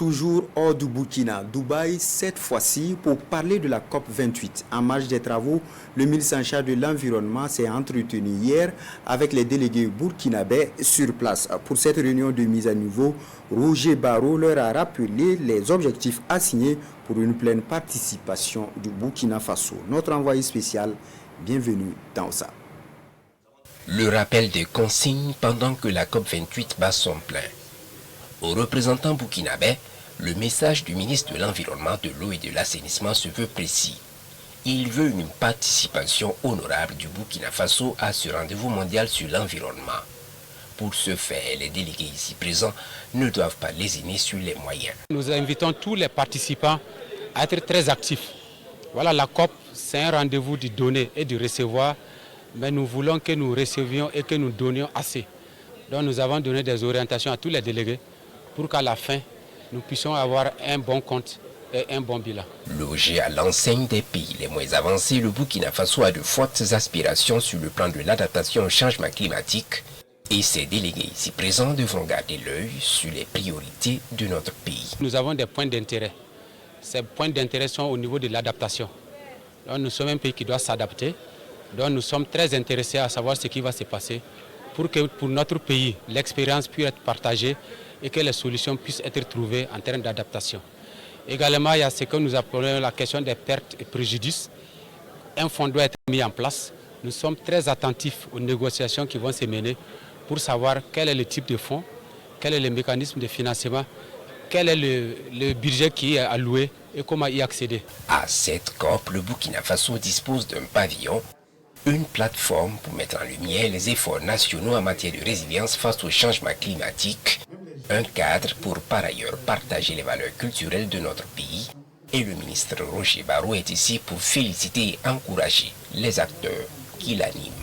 toujours hors du Burkina, Dubaï, cette fois-ci pour parler de la COP28. En marge des travaux, le ministre en charge de l'Environnement s'est entretenu hier avec les délégués burkinabés sur place. Pour cette réunion de mise à niveau, Roger Barrot leur a rappelé les objectifs assignés pour une pleine participation du Burkina Faso. Notre envoyé spécial, bienvenue dans ça. Le rappel des consignes pendant que la COP28 bat son plein. Aux représentants burkinabés, le message du ministre de l'Environnement, de l'eau et de l'assainissement se veut précis. Il veut une participation honorable du Burkina Faso à ce rendez-vous mondial sur l'environnement. Pour ce faire, les délégués ici présents ne doivent pas lésiner sur les moyens. Nous invitons tous les participants à être très actifs. Voilà, la COP, c'est un rendez-vous de donner et de recevoir, mais nous voulons que nous recevions et que nous donnions assez. Donc nous avons donné des orientations à tous les délégués pour qu'à la fin, nous puissions avoir un bon compte et un bon bilan. Logé à l'enseigne des pays les moins avancés, le Burkina Faso a de fortes aspirations sur le plan de l'adaptation au changement climatique et ses délégués ici présents devront garder l'œil sur les priorités de notre pays. Nous avons des points d'intérêt. Ces points d'intérêt sont au niveau de l'adaptation. Nous sommes un pays qui doit s'adapter. Donc nous sommes très intéressés à savoir ce qui va se passer pour que pour notre pays, l'expérience puisse être partagée et que les solutions puissent être trouvées en termes d'adaptation. Également, il y a ce que nous appelons la question des pertes et préjudices. Un fonds doit être mis en place. Nous sommes très attentifs aux négociations qui vont se mener pour savoir quel est le type de fonds, quel est le mécanisme de financement, quel est le budget qui est alloué et comment y accéder. À cette COP, le Burkina Faso dispose d'un pavillon, une plateforme pour mettre en lumière les efforts nationaux en matière de résilience face au changement climatique, un cadre pour par ailleurs partager les valeurs culturelles de notre pays. Et le ministre Roger Barrot est ici pour féliciter et encourager les acteurs qui l'animent.